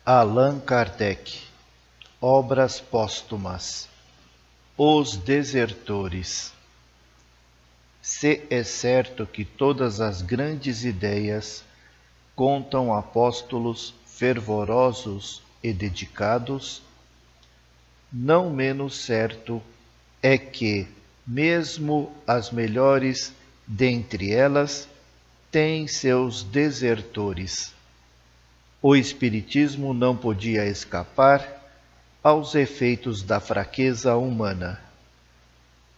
Allan Kardec. Obras póstumas. Os desertores. Se é certo que todas as grandes ideias contam apóstolos fervorosos e dedicados, não menos certo é que, mesmo as melhores dentre elas, têm seus desertores. O Espiritismo não podia escapar aos efeitos da fraqueza humana.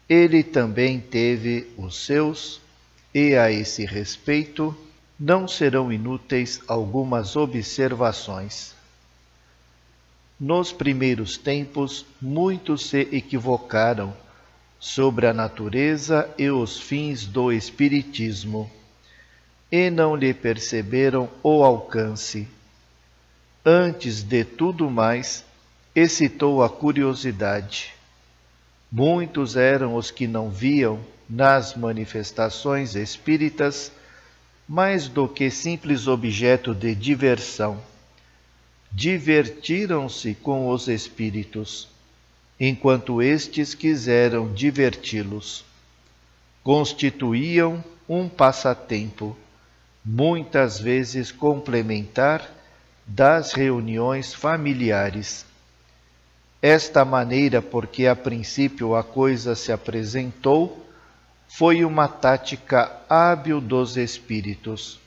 Ele também teve os seus, e a esse respeito não serão inúteis algumas observações. Nos primeiros tempos, muitos se equivocaram sobre a natureza e os fins do Espiritismo, e não lhe perceberam o alcance. Antes de tudo mais, excitou a curiosidade. Muitos eram os que não viam nas manifestações espíritas mais do que simples objeto de diversão. Divertiram-se com os espíritos, enquanto estes quiseram diverti-los. Constituíam um passatempo, muitas vezes complementar das reuniões familiares. Esta maneira, porque a princípio a coisa se apresentou, foi uma tática hábil dos espíritos.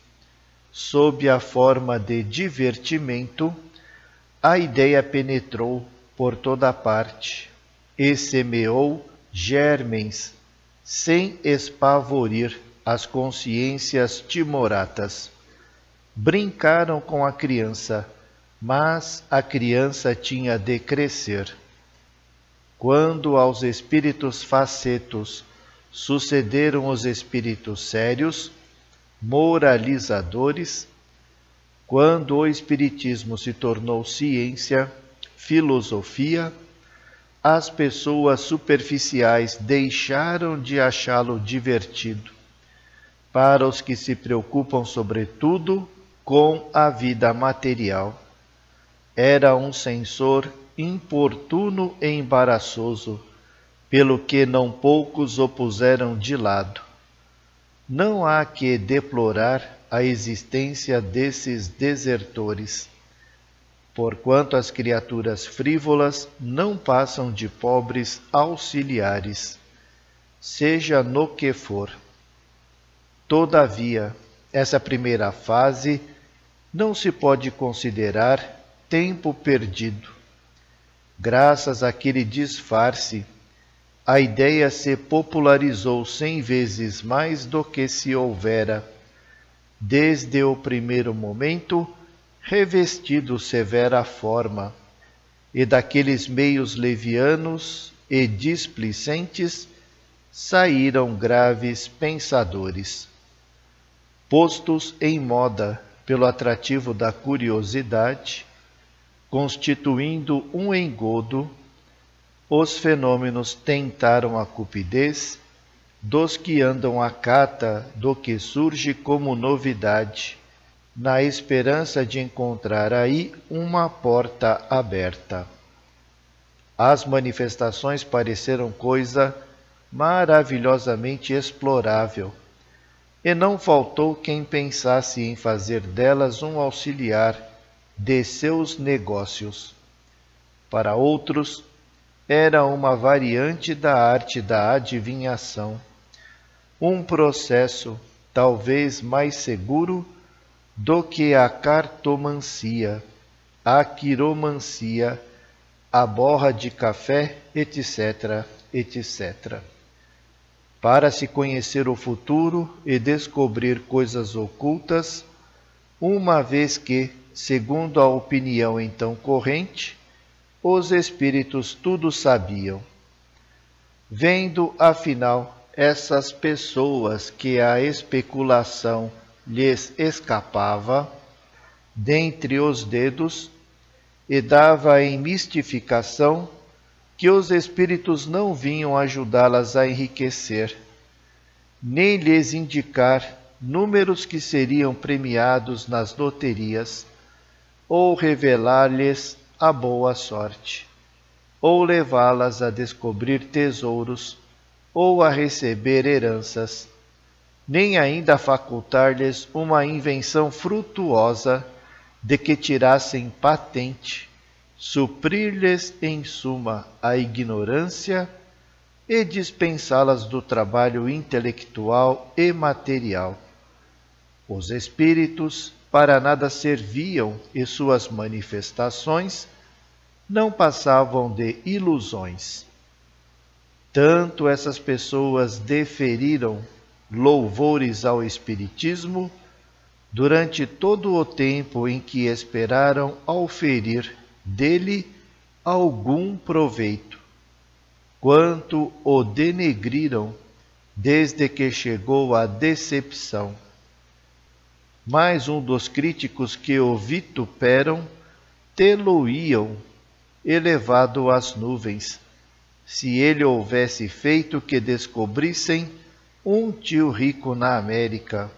Sob a forma de divertimento, a ideia penetrou por toda parte e semeou germens, sem espavorir as consciências timoratas. Brincaram com a criança, mas a criança tinha de crescer. Quando aos espíritos facetos sucederam os espíritos sérios, moralizadores, quando o espiritismo se tornou ciência, filosofia, as pessoas superficiais deixaram de achá-lo divertido. Para os que se preocupam sobretudo com a vida material, era um censor importuno e embaraçoso, pelo que não poucos o puseram de lado. Não há que deplorar a existência desses desertores, porquanto as criaturas frívolas não passam de pobres auxiliares, seja no que for. Todavia, essa primeira fase não se pode considerar tempo perdido. Graças àquele disfarce, a ideia se popularizou 100 vezes mais do que se houvera, desde o primeiro momento, revestido severa forma, e daqueles meios levianos e displicentes saíram graves pensadores. Postos em moda pelo atrativo da curiosidade, constituindo um engodo, os fenômenos tentaram a cupidez dos que andam à cata do que surge como novidade, na esperança de encontrar aí uma porta aberta. As manifestações pareceram coisa maravilhosamente explorável, e não faltou quem pensasse em fazer delas um auxiliar de seus negócios. Para outros, era uma variante da arte da adivinhação, um processo talvez mais seguro do que a cartomancia, a quiromancia, a borra de café, etc., etc. Para se conhecer o futuro e descobrir coisas ocultas, uma vez que, segundo a opinião então corrente, os espíritos tudo sabiam. Vendo, afinal, essas pessoas que a especulação lhes escapava dentre os dedos e dava em mistificação que os espíritos não vinham ajudá-las a enriquecer, nem lhes indicar números que seriam premiados nas loterias, ou revelar-lhes a boa sorte, ou levá-las a descobrir tesouros, ou a receber heranças, nem ainda facultar-lhes uma invenção frutuosa de que tirassem patente, suprir-lhes em suma a ignorância e dispensá-las do trabalho intelectual e material. Os espíritos para nada serviam e suas manifestações não passavam de ilusões. Tanto essas pessoas deferiram louvores ao Espiritismo durante todo o tempo em que esperaram auferir dele algum proveito, quanto o denegriram desde que chegou a decepção. Mais um dos críticos que o vituperam tê-lo-iam elevado às nuvens, se ele houvesse feito que descobrissem um tio rico na América,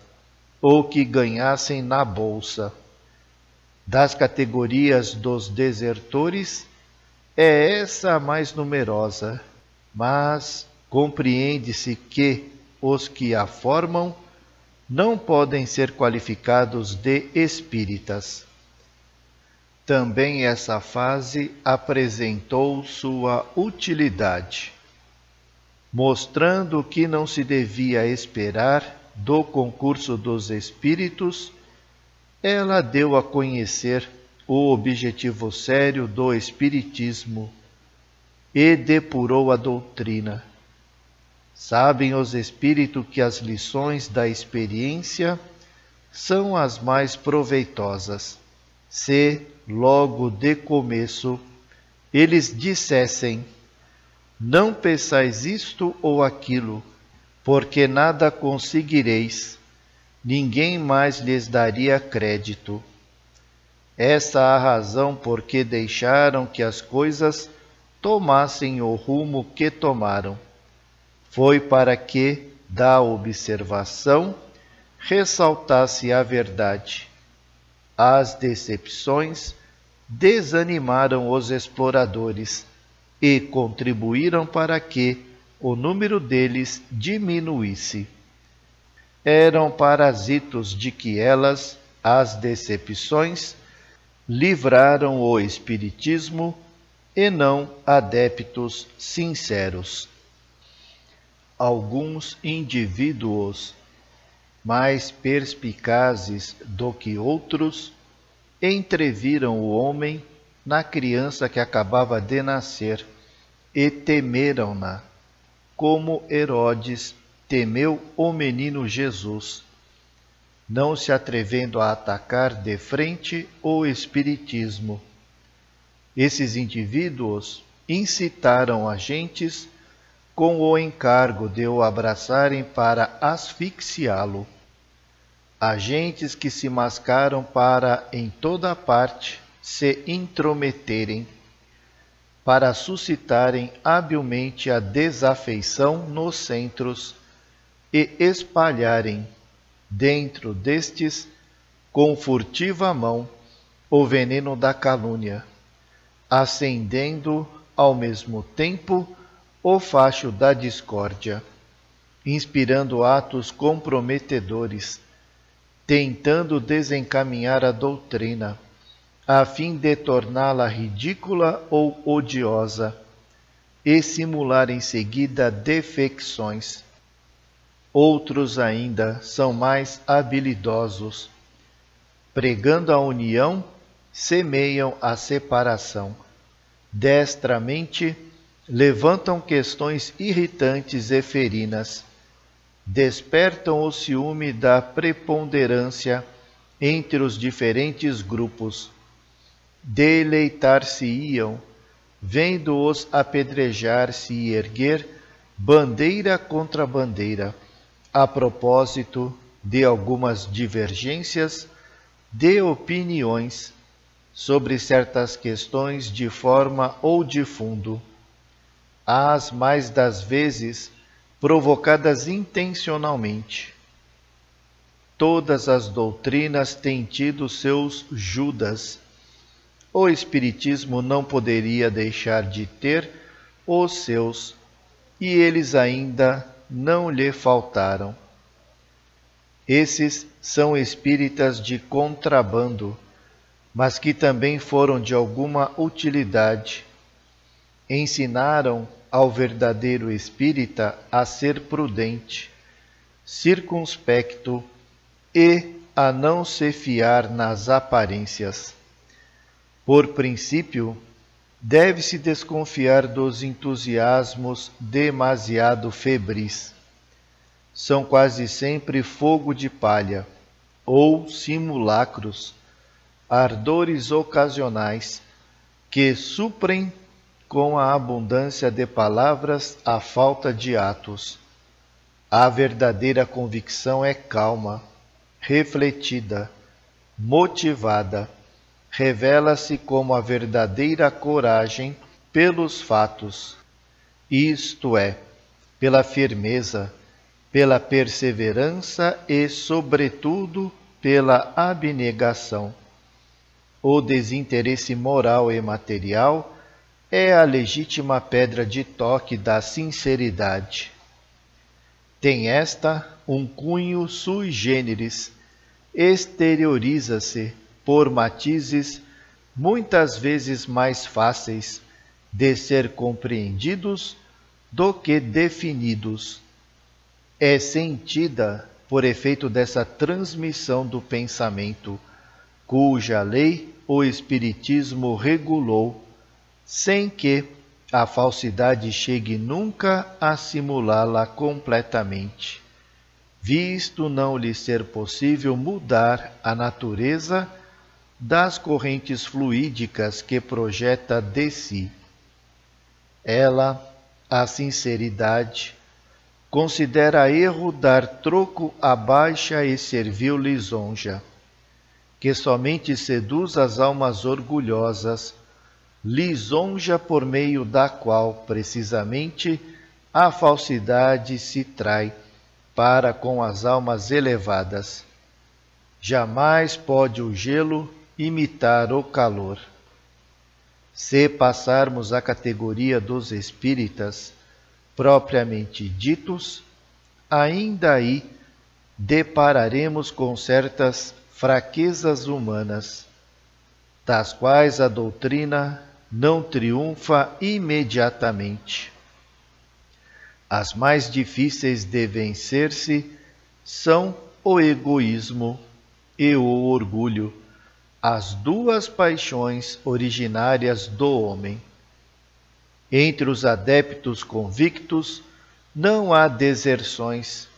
ou que ganhassem na bolsa. Das categorias dos desertores, é essa a mais numerosa, mas compreende-se que os que a formam não podem ser qualificados de espíritas. Também essa fase apresentou sua utilidade, mostrando que não se devia esperar do concurso dos espíritos. Ela deu a conhecer o objetivo sério do espiritismo e depurou a doutrina. Sabem os espíritos que as lições da experiência são as mais proveitosas. Se, logo de começo, eles dissessem: não peçais isto ou aquilo, porque nada conseguireis, ninguém mais lhes daria crédito. Essa a razão por que deixaram que as coisas tomassem o rumo que tomaram. Foi para que, da observação, ressaltasse a verdade. As decepções desanimaram os exploradores e contribuíram para que o número deles diminuísse. Eram parasitos de que elas, as decepções, livraram o espiritismo e não adeptos sinceros. Alguns indivíduos, mais perspicazes do que outros, entreviram o homem na criança que acabava de nascer e temeram-na, como Herodes temeu o menino Jesus, não se atrevendo a atacar de frente o espiritismo. Esses indivíduos incitaram agentes com o encargo de o abraçarem para asfixiá-lo. Agentes que se mascaram para, em toda parte, se intrometerem, para suscitarem habilmente a desafeição nos centros e espalharem, dentro destes, com furtiva mão, o veneno da calúnia, acendendo, ao mesmo tempo, o facho da discórdia, inspirando atos comprometedores, tentando desencaminhar a doutrina, a fim de torná-la ridícula ou odiosa, e simular em seguida defecções. Outros ainda são mais habilidosos. Pregando a união, semeiam a separação. Destramente, levantam questões irritantes e ferinas. Despertam o ciúme da preponderância entre os diferentes grupos. Deleitar-se-iam, vendo-os apedrejar-se e erguer bandeira contra bandeira, a propósito de algumas divergências de opiniões sobre certas questões de forma ou de fundo, as mais das vezes provocadas intencionalmente. Todas as doutrinas têm tido seus Judas, o Espiritismo não poderia deixar de ter os seus, e eles ainda não lhe faltaram. Esses são espíritas de contrabando, mas que também foram de alguma utilidade. Ensinaram ao verdadeiro espírita a ser prudente, circunspecto e a não se fiar nas aparências. Por princípio, deve-se desconfiar dos entusiasmos demasiado febris. São quase sempre fogo de palha, ou simulacros, ardores ocasionais, que suprem com a abundância de palavras a falta de atos. A verdadeira convicção é calma, refletida, motivada, revela-se como a verdadeira coragem pelos fatos, isto é, pela firmeza, pela perseverança e, sobretudo, pela abnegação. O desinteresse moral e material é a legítima pedra de toque da sinceridade. Tem esta um cunho sui generis, exterioriza-se por matizes muitas vezes mais fáceis de ser compreendidos do que definidos. É sentida por efeito dessa transmissão do pensamento, cuja lei o Espiritismo regulou, sem que a falsidade chegue nunca a simulá-la completamente, visto não lhe ser possível mudar a natureza das correntes fluídicas que projeta de si. Ela, a sinceridade, considera erro dar troco à baixa e servil lisonja, que somente seduz as almas orgulhosas, lisonja por meio da qual, precisamente, a falsidade se trai para com as almas elevadas. Jamais pode o gelo imitar o calor. Se passarmos à categoria dos espíritas, propriamente ditos, ainda aí depararemos com certas fraquezas humanas, das quais a doutrina não triunfa imediatamente. As mais difíceis de vencer-se são o egoísmo e o orgulho, as duas paixões originárias do homem. Entre os adeptos convictos não há deserções,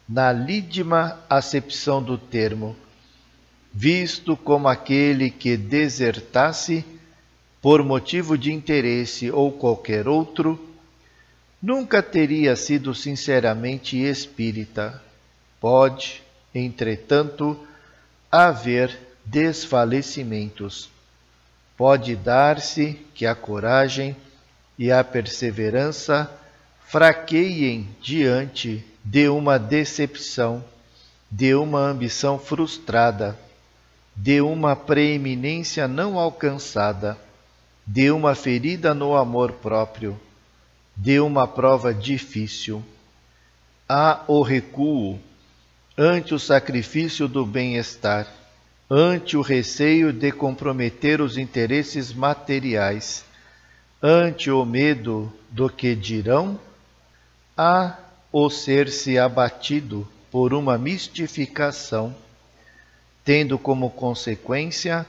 na lídima acepção do termo, visto como aquele que desertasse, por motivo de interesse ou qualquer outro, nunca teria sido sinceramente espírita. Pode, entretanto, haver desfalecimentos. Pode dar-se que a coragem e a perseverança fraqueiem diante de uma decepção, de uma ambição frustrada, de uma preeminência não alcançada, de uma ferida no amor próprio, de uma prova difícil. Há o recuo ante o sacrifício do bem-estar, ante o receio de comprometer os interesses materiais, ante o medo do que dirão, há o ser-se abatido por uma mistificação, tendo como consequência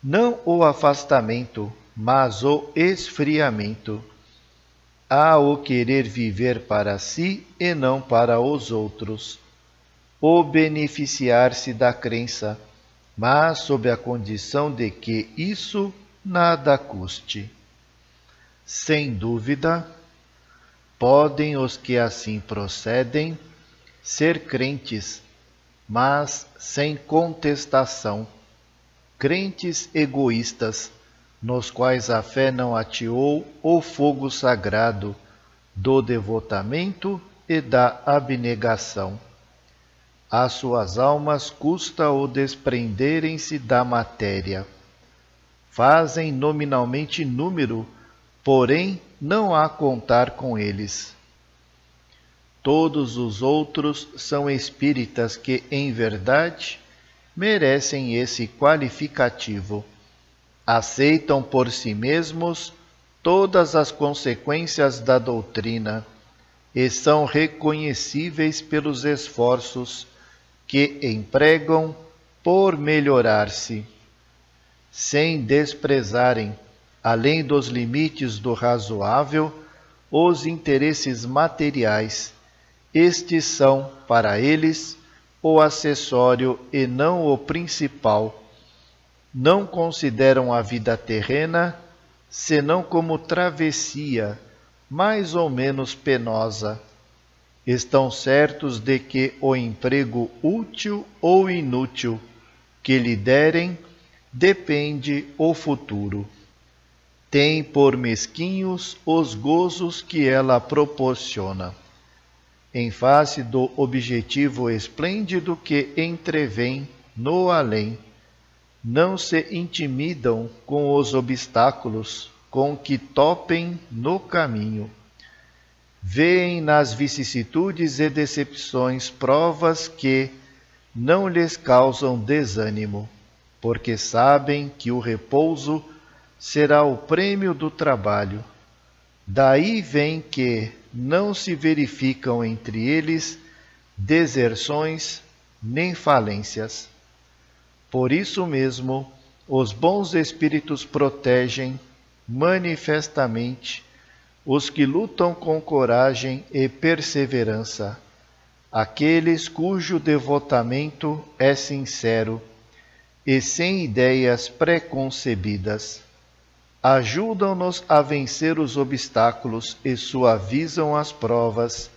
não o afastamento, mas o esfriamento. Há o querer viver para si e não para os outros, o beneficiar-se da crença, mas sob a condição de que isso nada custe. Sem dúvida, podem os que assim procedem ser crentes, mas sem contestação, crentes egoístas, nos quais a fé não ateou o fogo sagrado do devotamento e da abnegação. Às suas almas custa o desprenderem-se da matéria. fazem nominalmente número, porém não há contar com eles. Todos os outros são espíritas que, em verdade, merecem esse qualificativo. Aceitam por si mesmos todas as consequências da doutrina e são reconhecíveis pelos esforços que empregam por melhorar-se, sem desprezarem, além dos limites do razoável, os interesses materiais. Estes são, para eles, o acessório e não o principal. Não consideram a vida terrena senão como travessia, mais ou menos penosa. Estão certos de que o emprego útil ou inútil que lhe derem depende o futuro. Tem por mesquinhos os gozos que ela proporciona. Em face do objetivo esplêndido que entrevém no além, não se intimidam com os obstáculos com que topem no caminho. Vêem nas vicissitudes e decepções provas que não lhes causam desânimo, porque sabem que o repouso será o prêmio do trabalho. Daí vem que não se verificam entre eles deserções nem falências. Por isso mesmo, os bons espíritos protegem manifestamente os que lutam com coragem e perseverança, aqueles cujo devotamento é sincero e sem ideias preconcebidas. Ajudam-nos a vencer os obstáculos e suavizam as provas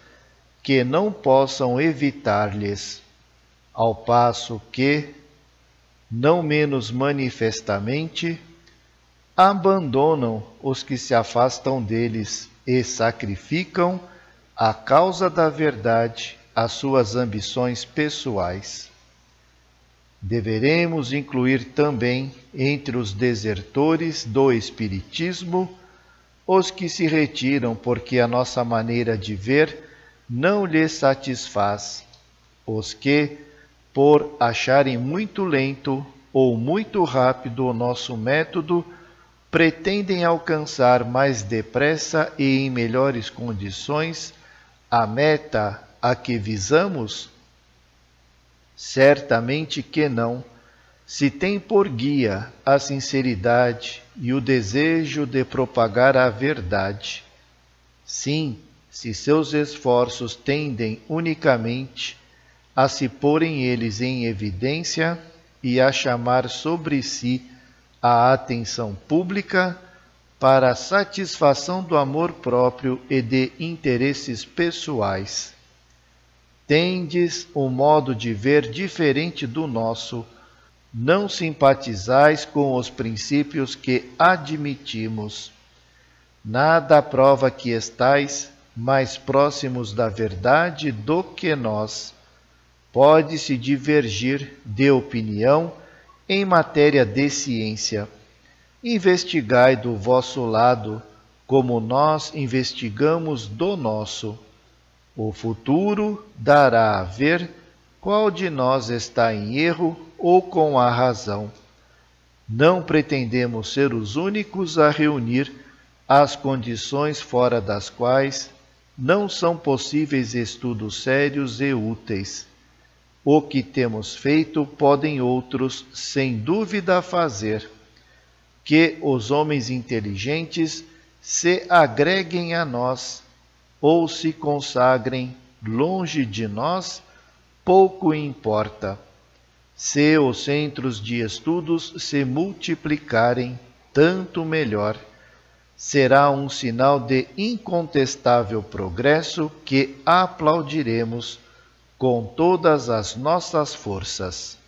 que não possam evitar-lhes, ao passo que, não menos manifestamente, abandonam os que se afastam deles e sacrificam, à causa da verdade, as suas ambições pessoais. Deveremos incluir também entre os desertores do Espiritismo os que se retiram porque a nossa maneira de ver não lhes satisfaz, os que, por acharem muito lento ou muito rápido o nosso método, pretendem alcançar mais depressa e em melhores condições a meta a que visamos? Certamente que não, se tem por guia a sinceridade e o desejo de propagar a verdade. Sim, se seus esforços tendem unicamente a se porem eles em evidência e a chamar sobre si a atenção pública para a satisfação do amor próprio e de interesses pessoais. Tendes um modo de ver diferente do nosso, não simpatizais com os princípios que admitimos. Nada prova que estais mais próximos da verdade do que nós. Pode-se divergir de opinião em matéria de ciência. Investigai do vosso lado, como nós investigamos do nosso. O futuro dará a ver qual de nós está em erro ou com a razão. Não pretendemos ser os únicos a reunir as condições fora das quais não são possíveis estudos sérios e úteis. O que temos feito podem outros, sem dúvida, fazer. Que os homens inteligentes se agreguem a nós ou se consagrem longe de nós, pouco importa. Se os centros de estudos se multiplicarem, tanto melhor. Será um sinal de incontestável progresso que aplaudiremos com todas as nossas forças.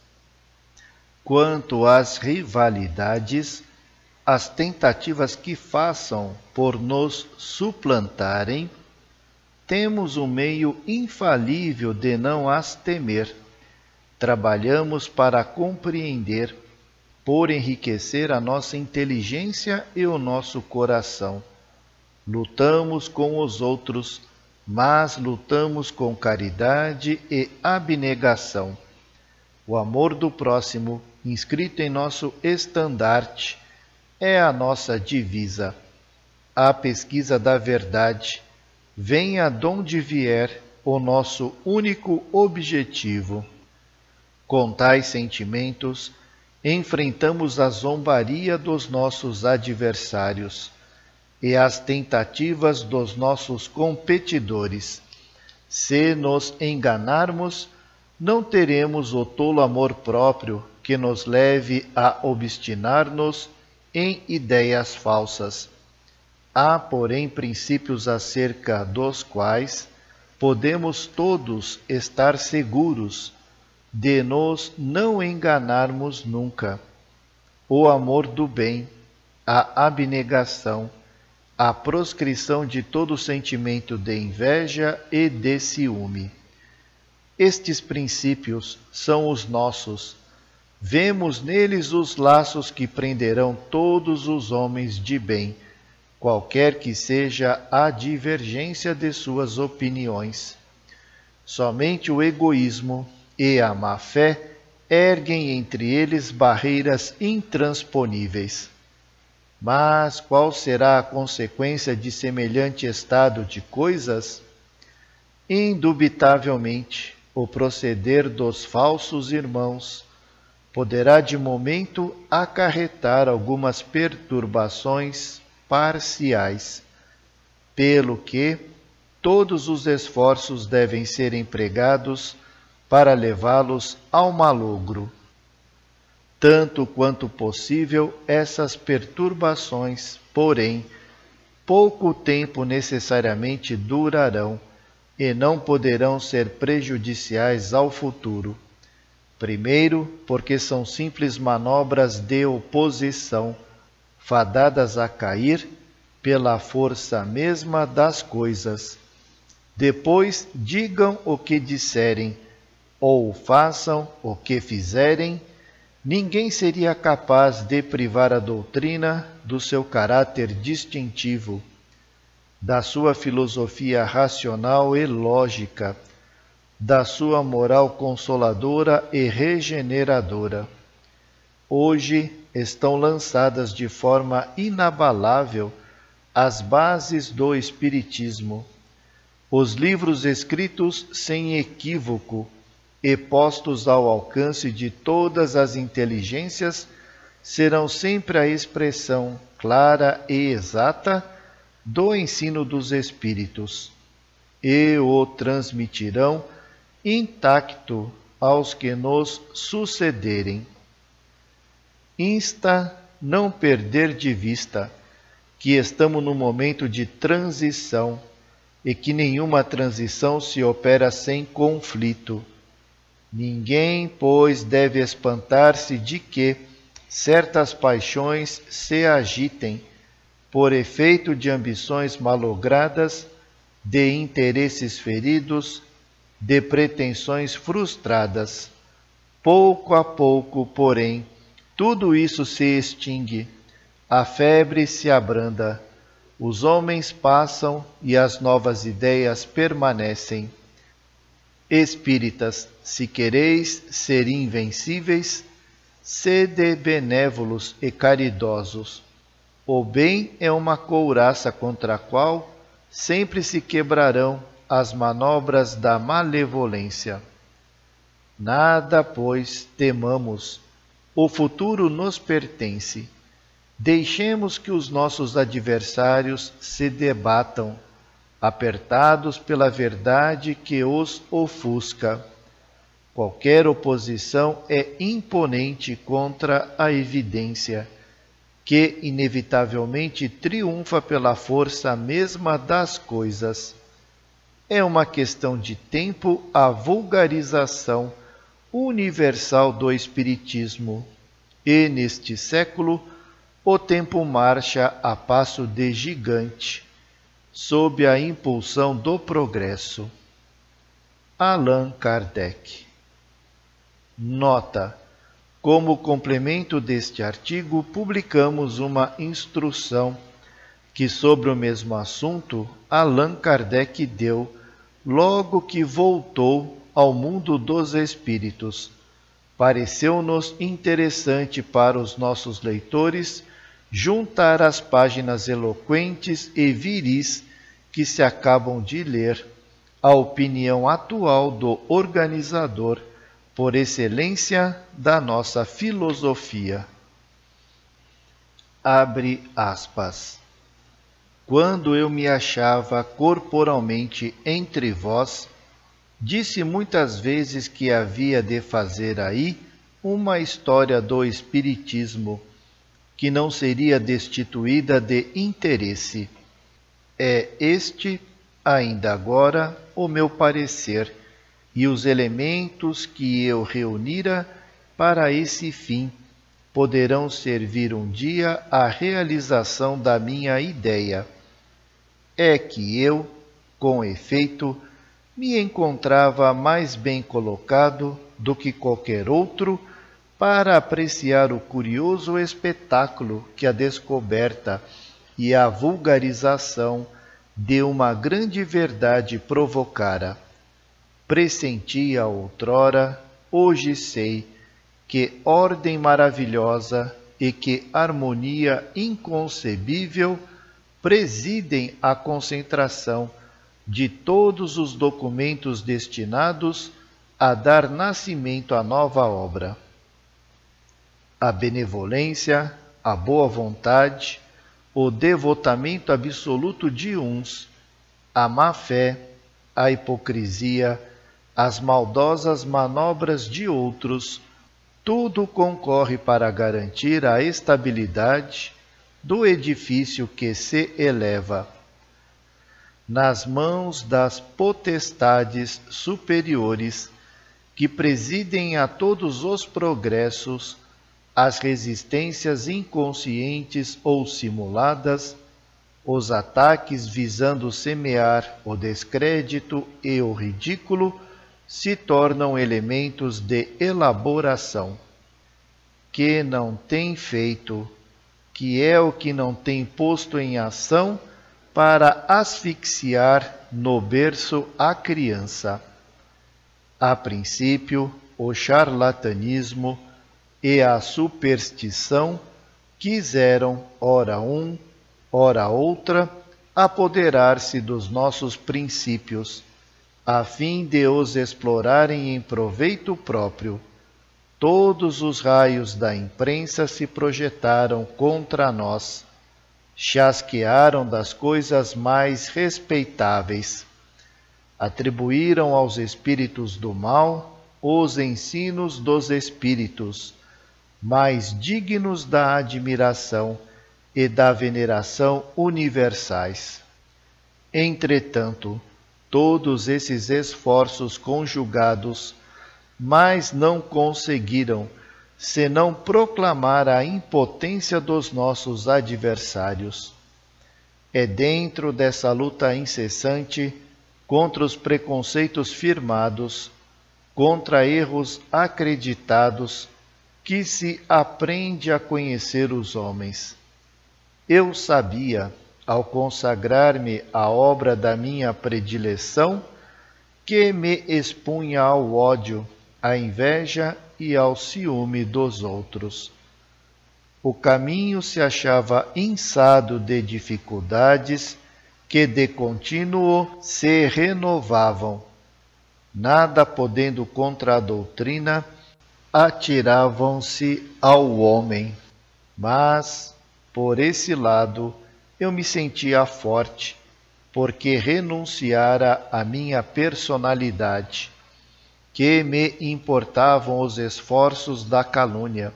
Quanto às rivalidades, as tentativas que façam por nos suplantarem, temos um meio infalível de não as temer. Trabalhamos para compreender por enriquecer a nossa inteligência e o nosso coração. Lutamos com os outros, mas lutamos com caridade e abnegação. O amor do próximo, inscrito em nosso estandarte, é a nossa divisa. A pesquisa da verdade, venha donde vier, o nosso único objetivo. Com tais sentimentos, enfrentamos a zombaria dos nossos adversários e as tentativas dos nossos competidores. Se nos enganarmos, não teremos o tolo amor próprio que nos leve a obstinar-nos em ideias falsas. Há, porém, princípios acerca dos quais podemos todos estar seguros de nos não enganarmos nunca: o amor do bem, a abnegação, a proscrição de todo sentimento de inveja e de ciúme. Estes princípios são os nossos. Vemos neles os laços que prenderão todos os homens de bem, qualquer que seja a divergência de suas opiniões. Somente o egoísmo e a má-fé erguem entre eles barreiras intransponíveis. Mas qual será a consequência de semelhante estado de coisas? Indubitavelmente, o proceder dos falsos irmãos poderá de momento acarretar algumas perturbações parciais, pelo que todos os esforços devem ser empregados para levá-los ao malogro. Tanto quanto possível, essas perturbações, porém, pouco tempo necessariamente durarão e não poderão ser prejudiciais ao futuro. Primeiro, porque são simples manobras de oposição, fadadas a cair pela força mesma das coisas. Depois, digam o que disserem, ou façam o que fizerem, ninguém seria capaz de privar a doutrina do seu caráter distintivo, da sua filosofia racional e lógica, da sua moral consoladora e regeneradora. Hoje estão lançadas de forma inabalável as bases do Espiritismo. Os livros escritos sem equívoco e postos ao alcance de todas as inteligências serão sempre a expressão clara e exata do ensino dos Espíritos, e o transmitirão intacto aos que nos sucederem. Insta não perder de vista que estamos num momento de transição e que nenhuma transição se opera sem conflito. Ninguém, pois, deve espantar-se de que certas paixões se agitem por efeito de ambições malogradas, de interesses feridos, de pretensões frustradas. Pouco a pouco, porém, tudo isso se extingue, a febre se abranda, os homens passam e as novas ideias permanecem. Espíritas, se quereis ser invencíveis, sede benévolos e caridosos. O bem é uma couraça contra a qual sempre se quebrarão as manobras da malevolência. Nada, pois, temamos. O futuro nos pertence. Deixemos que os nossos adversários se debatam, apertados pela verdade que os ofusca. Qualquer oposição é imponente contra a evidência, que inevitavelmente triunfa pela força mesma das coisas. É uma questão de tempo a vulgarização universal do Espiritismo, e neste século o tempo marcha a passo de gigante, sob a impulsão do progresso. Allan Kardec. Nota: Como complemento deste artigo, publicamos uma instrução que, sobre o mesmo assunto, Allan Kardec deu logo que voltou ao mundo dos espíritos. Pareceu-nos interessante para os nossos leitores juntar as páginas eloquentes e viris que se acabam de ler à opinião atual do organizador, por excelência da nossa filosofia. Abre aspas. Quando eu me achava corporalmente entre vós, disse muitas vezes que havia de fazer aí uma história do Espiritismo, que não seria destituída de interesse. É este, ainda agora, o meu parecer, e os elementos que eu reunira para esse fim poderão servir um dia à realização da minha ideia. É que eu, com efeito, me encontrava mais bem colocado do que qualquer outro para apreciar o curioso espetáculo que a descoberta e a vulgarização de uma grande verdade provocara. Pressentia outrora, hoje sei, que ordem maravilhosa e que harmonia inconcebível presidem a concentração de todos os documentos destinados a dar nascimento à nova obra. A benevolência, a boa vontade, o devotamento absoluto de uns, a má-fé, a hipocrisia, as maldosas manobras de outros, tudo concorre para garantir a estabilidade do edifício que se eleva. Nas mãos das potestades superiores, que presidem a todos os progressos, as resistências inconscientes ou simuladas, os ataques visando semear o descrédito e o ridículo, se tornam elementos de elaboração. Que não tem feito, que é o que não tem posto em ação para asfixiar no berço a criança. A princípio, o charlatanismo e a superstição quiseram, ora um, ora outra, apoderar-se dos nossos princípios, a fim de os explorarem em proveito próprio. Todos os raios da imprensa se projetaram contra nós, chasquearam das coisas mais respeitáveis, atribuíram aos espíritos do mal os ensinos dos espíritos, mais dignos da admiração e da veneração universais. Entretanto, todos esses esforços conjugados, mas não conseguiram senão proclamar a impotência dos nossos adversários. É dentro dessa luta incessante contra os preconceitos firmados, contra erros acreditados, que se aprende a conhecer os homens. Eu sabia, ao consagrar-me à obra da minha predileção, que me expunha ao ódio, à inveja e ao ciúme dos outros. O caminho se achava inçado de dificuldades que de contínuo se renovavam. Nada podendo contra a doutrina, atiravam-se ao homem. Mas, por esse lado, eu me sentia forte, porque renunciara à minha personalidade, que me importavam os esforços da calúnia.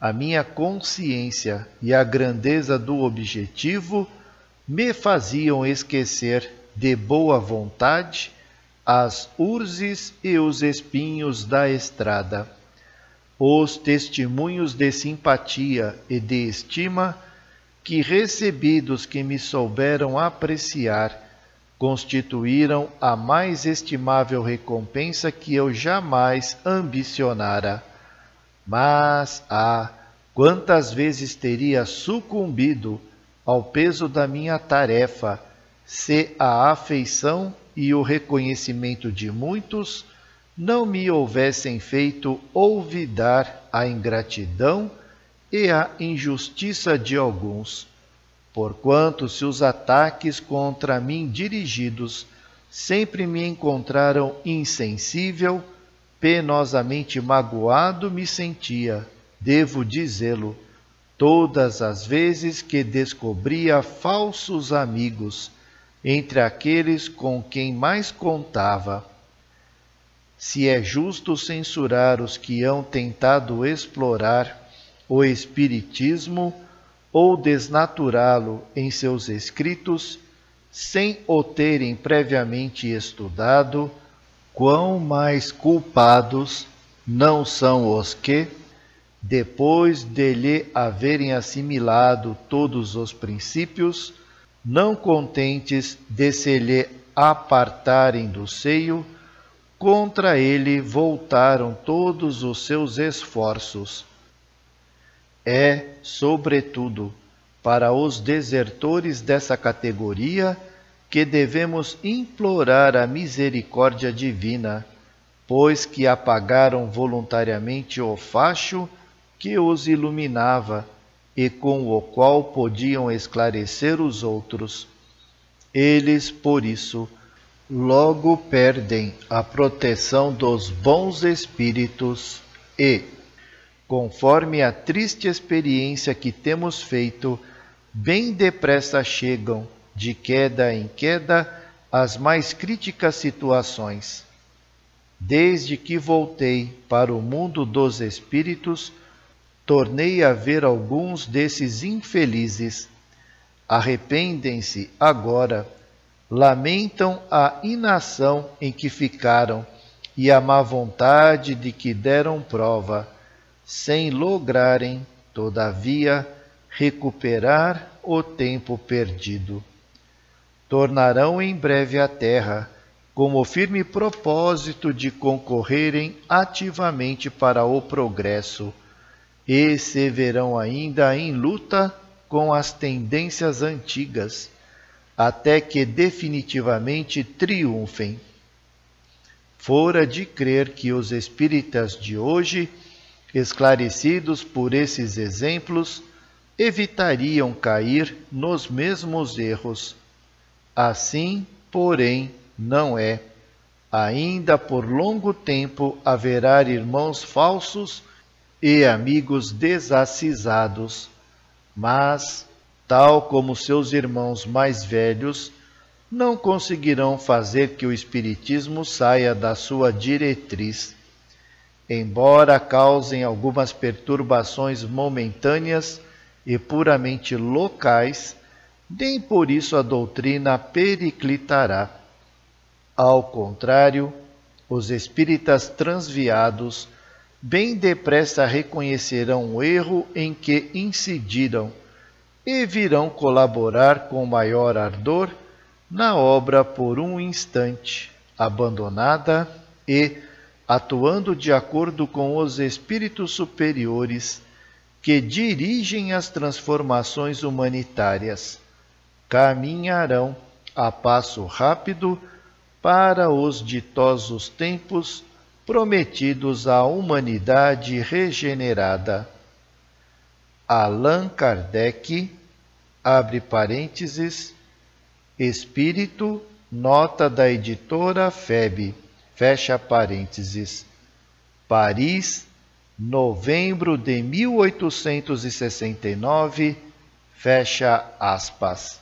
A minha consciência e a grandeza do objetivo me faziam esquecer de boa vontade as urzes e os espinhos da estrada. Os testemunhos de simpatia e de estima que recebi dos que me souberam apreciar constituíram a mais estimável recompensa que eu jamais ambicionara. Mas, quantas vezes teria sucumbido ao peso da minha tarefa, se a afeição e o reconhecimento de muitos não me houvessem feito olvidar a ingratidão e a injustiça de alguns. Porquanto, se os ataques contra mim dirigidos sempre me encontraram insensível, penosamente magoado me sentia, devo dizê-lo, todas as vezes que descobria falsos amigos entre aqueles com quem mais contava. Se é justo censurar os que hão tentado explorar o espiritismo ou desnaturá-lo em seus escritos, sem o terem previamente estudado, quão mais culpados não são os que, depois de lhe haverem assimilado todos os princípios, não contentes de se lhe apartarem do seio, contra ele voltaram todos os seus esforços. É, sobretudo, para os desertores dessa categoria que devemos implorar a misericórdia divina, pois que apagaram voluntariamente o facho que os iluminava e com o qual podiam esclarecer os outros. Eles, por isso, logo perdem a proteção dos bons espíritos e, conforme a triste experiência que temos feito, bem depressa chegam, de queda em queda, às mais críticas situações. Desde que voltei para o mundo dos espíritos, tornei a ver alguns desses infelizes. Arrependem-se agora, lamentam a inação em que ficaram e a má vontade de que deram prova, sem lograrem, todavia, recuperar o tempo perdido. Tornarão em breve à terra, com o firme propósito de concorrerem ativamente para o progresso, e se verão ainda em luta com as tendências antigas, até que definitivamente triunfem. Fora de crer que os espíritas de hoje, esclarecidos por esses exemplos, evitariam cair nos mesmos erros. Assim, porém, não é. Ainda por longo tempo haverá irmãos falsos e amigos desacisados, mas, tal como seus irmãos mais velhos, não conseguirão fazer que o espiritismo saia da sua diretriz. Embora causem algumas perturbações momentâneas e puramente locais, nem por isso a doutrina periclitará. Ao contrário, os espíritas transviados bem depressa reconhecerão o erro em que incidiram e virão colaborar com maior ardor na obra por um instante abandonada e, atuando de acordo com os espíritos superiores que dirigem as transformações humanitárias, caminharão a passo rápido para os ditosos tempos prometidos à humanidade regenerada. Allan Kardec, abre parênteses, Espírito, nota da editora FEB, fecha parênteses, Paris, novembro de 1869, fecha aspas.